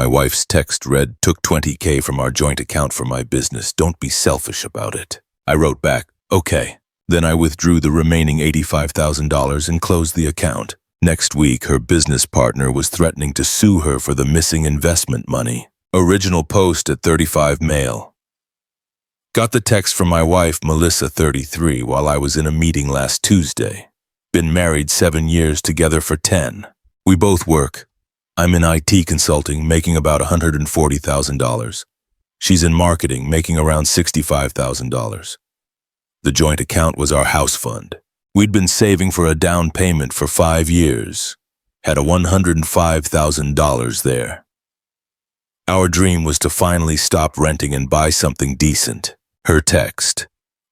My wife's text read, "Took 20K from our joint account for my business. Don't be selfish about it." I wrote back, "Okay." Then I withdrew the remaining $85,000 and closed the account. Next week, her business partner was threatening to sue her for the missing investment money. Original post at 35 male. Got the text from my wife, Melissa, 33, while I was in a meeting last Tuesday. Been married 7 years, together for 10. We both work. I'm in IT consulting, making about $140,000. She's in marketing, making around $65,000. The joint account was our house fund. We'd been saving for a down payment for 5 years. Had a $105,000 there. Our dream was to finally stop renting and buy something decent. Her text,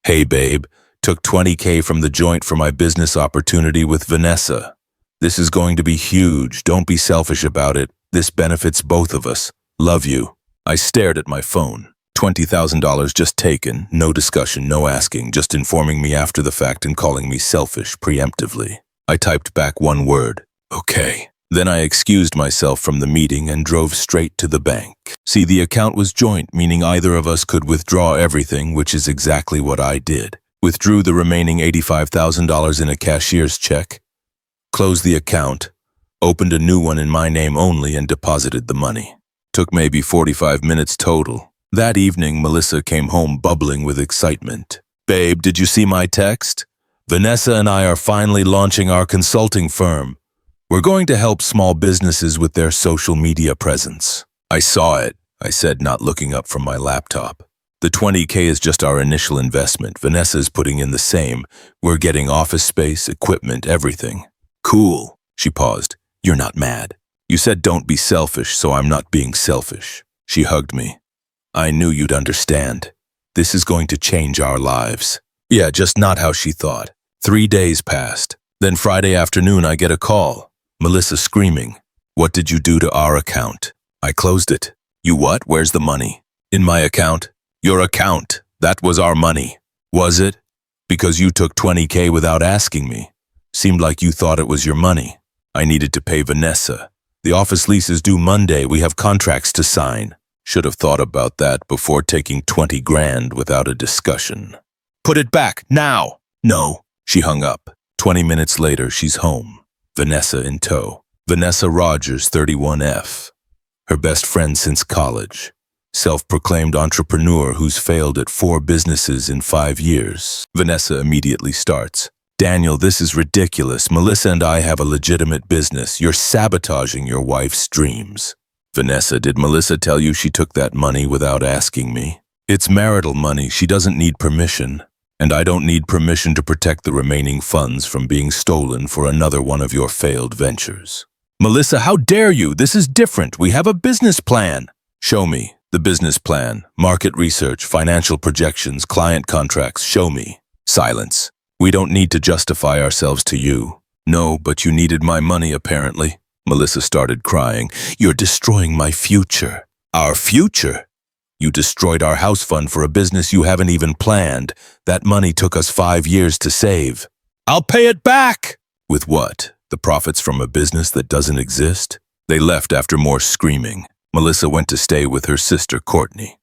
"Hey babe, took 20K from the joint for my business opportunity with Vanessa. This is going to be huge. Don't be selfish about it. This benefits both of us. Love you." I stared at my phone. $20,000 just taken, no discussion, no asking, just informing me after the fact and calling me selfish preemptively. I typed back one word, "Okay." Then I excused myself from the meeting and drove straight to the bank. See, the account was joint, meaning either of us could withdraw everything, which is exactly what I did. Withdrew the remaining $85,000 in a cashier's check, closed the account, opened a new one in my name only, and deposited the money. Took maybe 45 minutes total. That evening, Melissa came home bubbling with excitement. "Babe, did you see my text? Vanessa and I are finally launching our consulting firm. We're going to help small businesses with their social media presence." "I saw it," I said, not looking up from my laptop. "The 20K is just our initial investment. Vanessa's putting in the same. We're getting office space, equipment, everything." "Cool." She paused. "You're not mad. You said don't be selfish, so I'm not being selfish." She hugged me. "I knew you'd understand. This is going to change our lives." Yeah, just not how she thought. 3 days passed. Then Friday afternoon I get a call. Melissa screaming, "What did you do to our account?" I closed it. "You what? Where's the money?" "In my account." "Your account. That was our money." "Was it?" "Because you took 20K without asking me. Seemed like you thought it was your money." "I needed to pay Vanessa. The office lease is due Monday. We have contracts to sign." Should have thought about that before taking 20 grand without a discussion. "Put it back, now!" "No." She hung up. 20 minutes later, she's home. Vanessa in tow. Vanessa Rogers, 31F. Her best friend since college. Self-proclaimed entrepreneur who's failed at 4 businesses in 5 years. Vanessa immediately starts. "Daniel, this is ridiculous. Melissa and I have a legitimate business. You're sabotaging your wife's dreams." "Vanessa, did Melissa tell you she took that money without asking me?" "It's marital money. She doesn't need permission. And I don't need permission to protect the remaining funds from being stolen for another one of your failed ventures." "Melissa, how dare you? This is different. We have a business plan." "Show me. The business plan, market research, financial projections, client contracts. Show me." Silence. "We don't need to justify ourselves to you." "No, but you needed my money apparently." Melissa started crying. "You're destroying my future." "Our future?" "You destroyed our house fund for a business you haven't even planned. That money took us 5 years to save." "I'll pay it back!" "With what? The profits from a business that doesn't exist?" They left after more screaming. Melissa went to stay with her sister Courtney.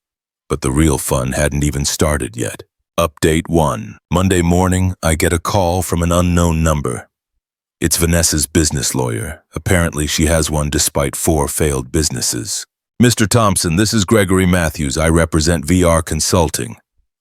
But the real fun hadn't even started yet. Update 1. Monday morning, I get a call from an unknown number. It's Vanessa's business lawyer. Apparently she has one despite 4 failed businesses. "Mr. Thompson, this is Gregory Matthews. I represent VR Consulting.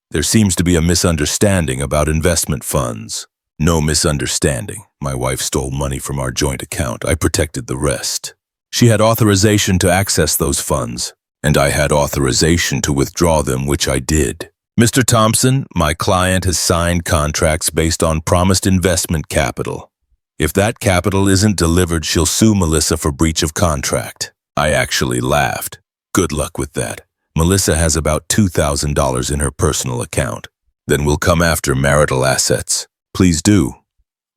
There seems to be a misunderstanding about investment funds." "No misunderstanding. My wife stole money from our joint account. I protected the rest. She had authorization to access those funds, and I had authorization to withdraw them, which I did. Mr. Thompson, my client has signed contracts based on promised investment capital. If that capital isn't delivered, she'll sue Melissa for breach of contract." I actually laughed. "Good luck with that. Melissa has about $2,000 in her personal account. Then we'll come after marital assets." "Please do.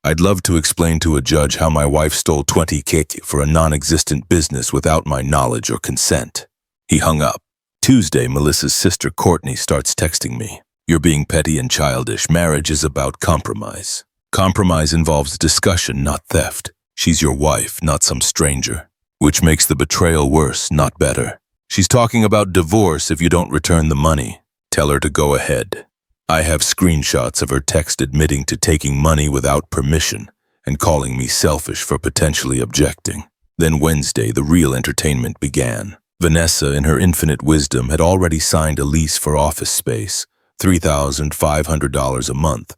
I'd love to explain to a judge how my wife stole 20K for a non-existent business without my knowledge or consent." He hung up. Tuesday, Melissa's sister Courtney starts texting me. "You're being petty and childish. Marriage is about compromise. Compromise involves discussion, not theft. She's your wife, not some stranger." which makes the betrayal worse, not better. She's talking about divorce if you don't return the money. Tell her to go ahead. I have screenshots of her text admitting to taking money without permission and calling me selfish for potentially objecting. Then Wednesday, the real entertainment began. Vanessa, in her infinite wisdom, had already signed a lease for office space, $3,500 a month,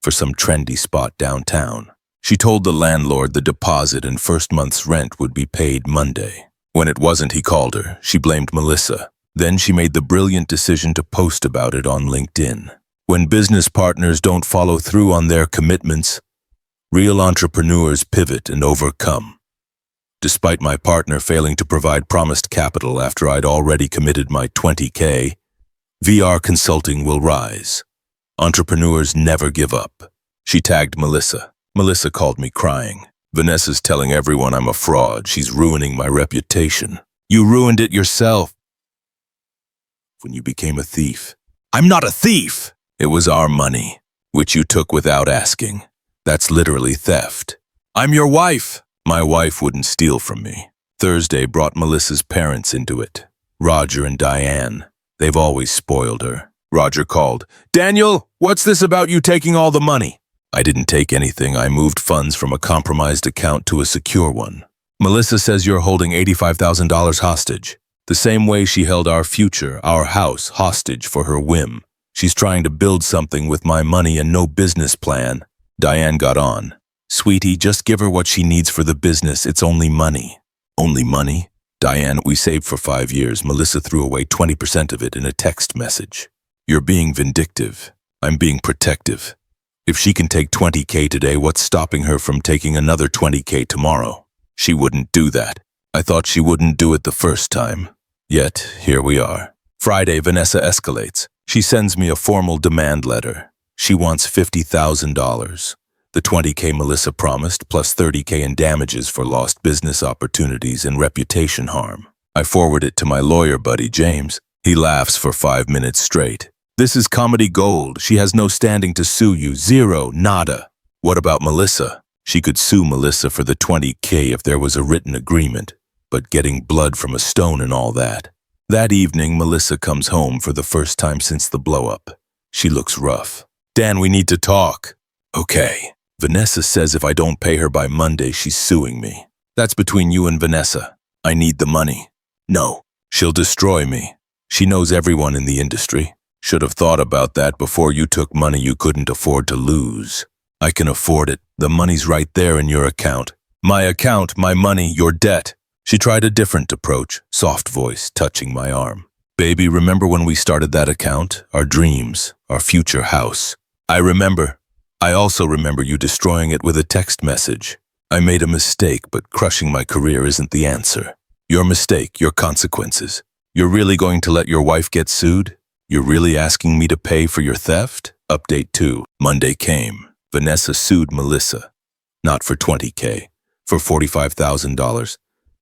for some trendy spot downtown. She told the landlord the deposit and first month's rent would be paid Monday. When it wasn't, he called her. She blamed Melissa. Then she made the brilliant decision to post about it on LinkedIn. When business partners don't follow through on their commitments, real entrepreneurs pivot and overcome. Despite my partner failing to provide promised capital after I'd already committed my $20K, VR consulting will rise. Entrepreneurs never give up. She tagged Melissa. Melissa called me crying. Vanessa's telling everyone I'm a fraud. She's ruining my reputation. You ruined it yourself when you became a thief. I'm not a thief! It was our money, which you took without asking. That's literally theft. I'm your wife! My wife wouldn't steal from me. Thursday brought Melissa's parents into it. Roger and Diane. They've always spoiled her. Roger called. Daniel, what's this about you taking all the money? I didn't take anything. I moved funds from a compromised account to a secure one. Melissa says you're holding $85,000 hostage. The same way she held our future, our house, hostage for her whim. She's trying to build something with my money and no business plan. Diane got on. Sweetie, just give her what she needs for the business. It's only money. Only money? Diane, we saved for 5 years. Melissa threw away 20% of it in a text message. You're being vindictive. I'm being protective. If she can take $20K today, what's stopping her from taking another $20K tomorrow? She wouldn't do that. I thought she wouldn't do it the first time. Yet, here we are. Friday, Vanessa escalates. She sends me a formal demand letter. She wants $50,000. The $20K Melissa promised, plus $30K in damages for lost business opportunities and reputation harm. I forward it to my lawyer buddy, James. He laughs for 5 minutes straight. This is comedy gold. She has no standing to sue you. Zero. Nada. What about Melissa? She could sue Melissa for the $20K if there was a written agreement, but getting blood from a stone and all that. That evening, Melissa comes home for the first time since the blow-up. She looks rough. Dan, we need to talk. Okay. Vanessa says if I don't pay her by Monday, she's suing me. That's between you and Vanessa. I need the money. No. She'll destroy me. She knows everyone in the industry. Should have thought about that before you took money you couldn't afford to lose. I can afford it. The money's right there in your account. My account, my money, your debt. She tried a different approach, soft voice touching my arm. Baby, remember when we started that account? Our dreams, our future house. I remember. I also remember you destroying it with a text message. I made a mistake, but crushing my career isn't the answer. Your mistake, your consequences. You're really going to let your wife get sued? You're really asking me to pay for your theft? Update 2. Monday came. Vanessa sued Melissa. Not for $20K, for $45,000.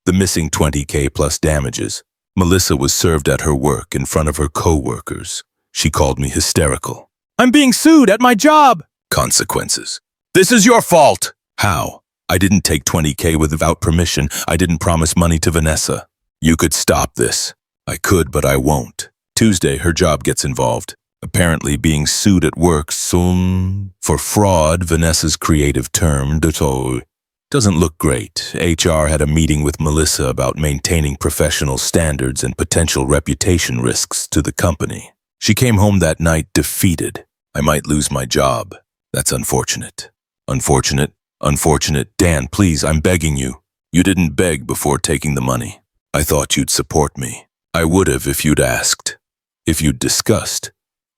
The missing $20K plus damages. Melissa was served at her work in front of her co-workers. She called me hysterical. I'm being sued at my job! Consequences. This is your fault! How? I didn't take $20K without permission. I didn't promise money to Vanessa. You could stop this. I could, but I won't. Tuesday, her job gets involved. Apparently being sued at work for fraud, Vanessa's creative term, doesn't look great. HR had a meeting with Melissa about maintaining professional standards and potential reputation risks to the company. She came home that night defeated. I might lose my job. That's unfortunate. Unfortunate. Dan, please, I'm begging you. You didn't beg before taking the money. I thought you'd support me. I would have if you'd asked. If you'd discussed.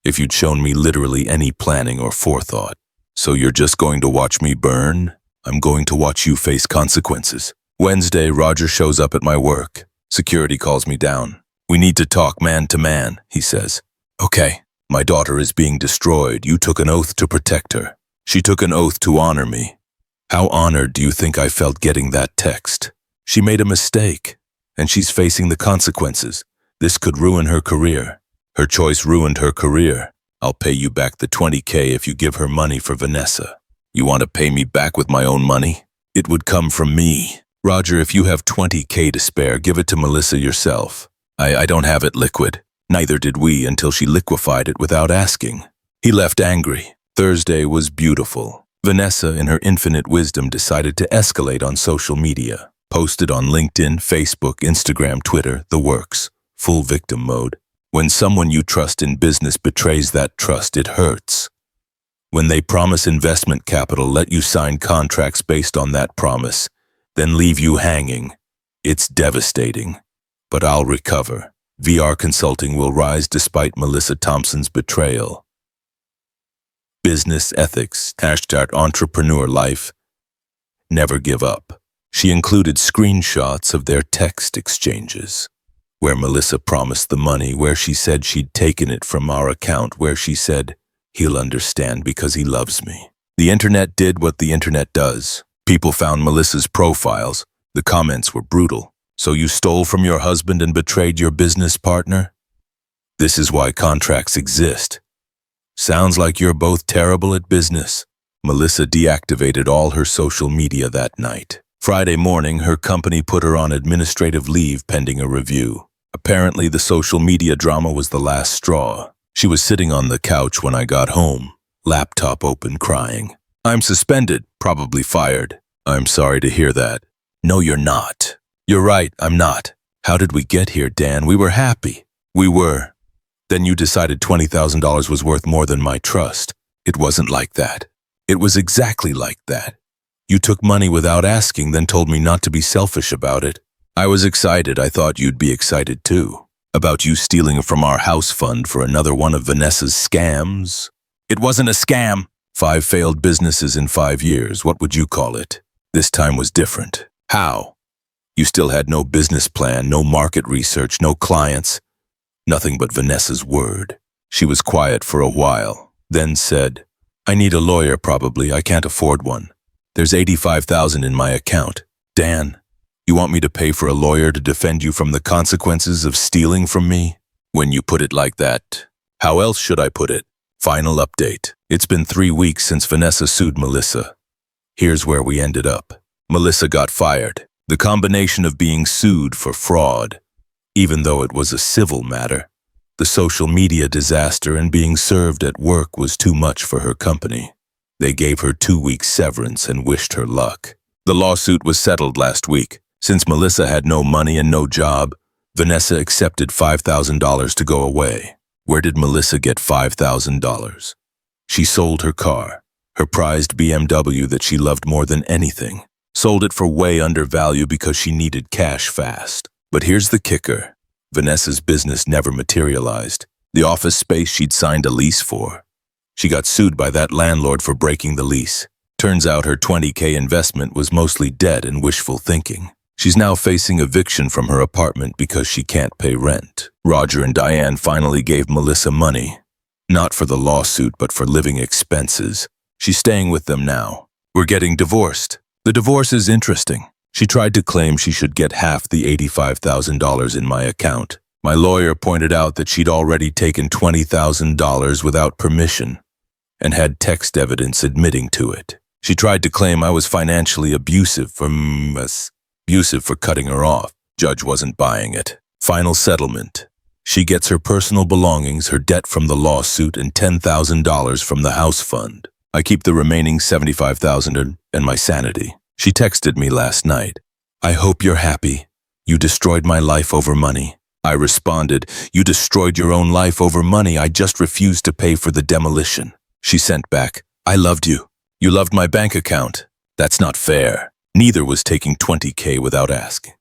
If you'd shown me literally any planning or forethought. So you're just going to watch me burn? I'm going to watch you face consequences. Wednesday, Roger shows up at my work. Security calls me down. We need to talk man to man, he says. Okay. My daughter is being destroyed. You took an oath to protect her. She took an oath to honor me. How honored do you think I felt getting that text? She made a mistake, and she's facing the consequences. This could ruin her career. Her choice ruined her career. I'll pay you back the $20K if you give her money for Vanessa. You want to pay me back with my own money? It would come from me. Roger, if you have 20K to spare, give it to Melissa yourself. I don't have it liquid. Neither did we until she liquefied it without asking. He left angry. Thursday was beautiful. Vanessa, in her infinite wisdom, decided to escalate on social media. Posted on LinkedIn, Facebook, Instagram, Twitter, the works. Full victim mode. When someone you trust in business betrays that trust, it hurts. When they promise investment capital, let you sign contracts based on that promise, then leave you hanging, it's devastating. But I'll recover. VR Consulting will rise despite Melissa Thompson's betrayal. Business ethics, #entrepreneur life. Never give up. She included screenshots of their text exchanges, where Melissa promised the money, where she said she'd taken it from our account, where she said, "He'll understand because he loves me." The internet did what the internet does. People found Melissa's profiles. The comments were brutal. So you stole from your husband and betrayed your business partner? This is why contracts exist. Sounds like you're both terrible at business. Melissa deactivated all her social media that night. Friday morning, her company put her on administrative leave pending a review. Apparently, the social media drama was the last straw. She was sitting on the couch when I got home, laptop open, crying. "I'm suspended, probably fired." "I'm sorry to hear that." "No, you're not." "You're right, I'm not." "How did we get here, Dan? We were happy." "We were." "Then you decided $20,000 was worth more than my trust." "It wasn't like that." "It was exactly like that. You took money without asking, then told me not to be selfish about it." "I was excited. I thought you'd be excited too. About you stealing from our house fund for another one of Vanessa's scams." "It wasn't a scam." 5 failed businesses in 5 years. What would you call it? This time was different. How? You still had no business plan, no market research, no clients. Nothing but Vanessa's word. She was quiet for a while, then said, "I need a lawyer probably. I can't afford one. There's $85,000 in my account. Dan, you want me to pay for a lawyer to defend you from the consequences of stealing from me?" "When you put it like that, how else should I put it?" Final update. It's been 3 weeks since Vanessa sued Melissa. Here's where we ended up. Melissa got fired. The combination of being sued for fraud, even though it was a civil matter, the social media disaster, and being served at work was too much for her company. They gave her 2 weeks severance and wished her luck. The lawsuit was settled last week. Since Melissa had no money and no job, Vanessa accepted $5,000 to go away. Where did Melissa get $5,000? She sold her car, her prized BMW that she loved more than anything. Sold it for way under value because she needed cash fast. But here's the kicker. Vanessa's business never materialized. The office space she'd signed a lease for. She got sued by that landlord for breaking the lease. Turns out her 20K investment was mostly debt and wishful thinking. She's now facing eviction from her apartment because she can't pay rent. Roger and Diane finally gave Melissa money. Not for the lawsuit, but for living expenses. She's staying with them now. We're getting divorced. The divorce is interesting. She tried to claim she should get half the $85,000 in my account. My lawyer pointed out that she'd already taken $20,000 without permission and had text evidence admitting to it. She tried to claim I was financially abusive for cutting her off. Judge wasn't buying it. Final settlement. She gets her personal belongings, her debt from the lawsuit, and $10,000 from the house fund. I keep the remaining $75,000 and my sanity. She texted me last night. "I hope you're happy. You destroyed my life over money." I responded, "You destroyed your own life over money. I just refused to pay for the demolition." She sent back, "I loved you. You loved my bank account. That's not fair." Neither was taking 20K without asking.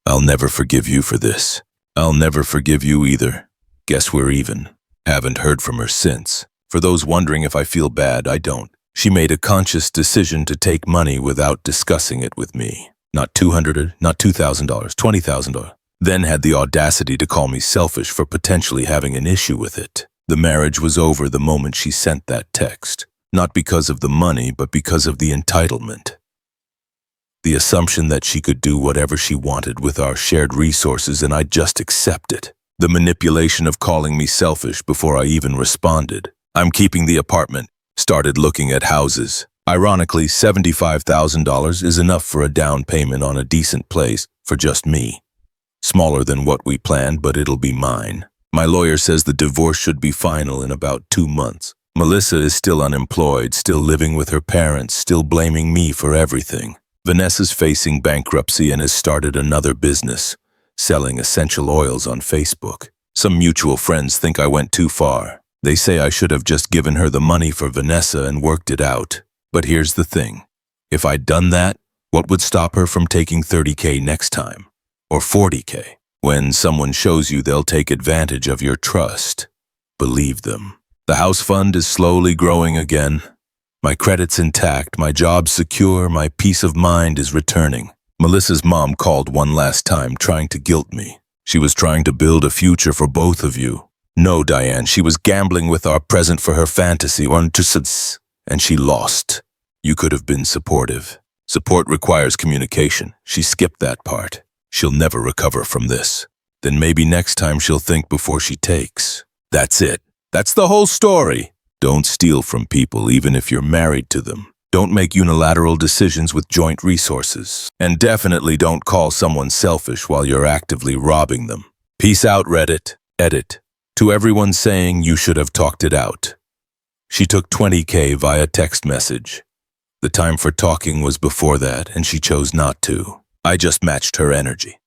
I'll never forgive you for this. I'll never forgive you either. Guess we're even. Haven't heard from her since. For those wondering if I feel bad, I don't. She made a conscious decision to take money without discussing it with me. Not $200, not $2,000, $20,000. Then had the audacity to call me selfish for potentially having an issue with it. The marriage was over the moment she sent that text. Not because of the money, but because of the entitlement. The assumption that she could do whatever she wanted with our shared resources and I'd just accept it. The manipulation of calling me selfish before I even responded. I'm keeping the apartment. Started looking at houses. Ironically, $75,000 is enough for a down payment on a decent place for just me. Smaller than what we planned, but it'll be mine. My lawyer says the divorce should be final in about 2 months. Melissa is still unemployed, still living with her parents, still blaming me for everything. Vanessa's facing bankruptcy and has started another business, selling essential oils on Facebook. Some mutual friends think I went too far. They say I should have just given her the money for Vanessa and worked it out. But here's the thing. If I'd done that, what would stop her from taking $30K next time? Or $40K? When someone shows you they'll take advantage of your trust, believe them. The house fund is slowly growing again. My credit's intact, my job's secure, my peace of mind is returning. Melissa's mom called one last time, trying to guilt me. She was trying to build a future for both of you. No, Diane, she was gambling with our present for her fantasy, and she lost. You could have been supportive. Support requires communication. She skipped that part. She'll never recover from this. Then maybe next time she'll think before she takes. That's it. That's the whole story. Don't steal from people even if you're married to them. Don't make unilateral decisions with joint resources. And definitely don't call someone selfish while you're actively robbing them. Peace out, Reddit. Edit. To everyone saying you should have talked it out. She took $20K via text message. The time for talking was before that, and she chose not to. I just matched her energy.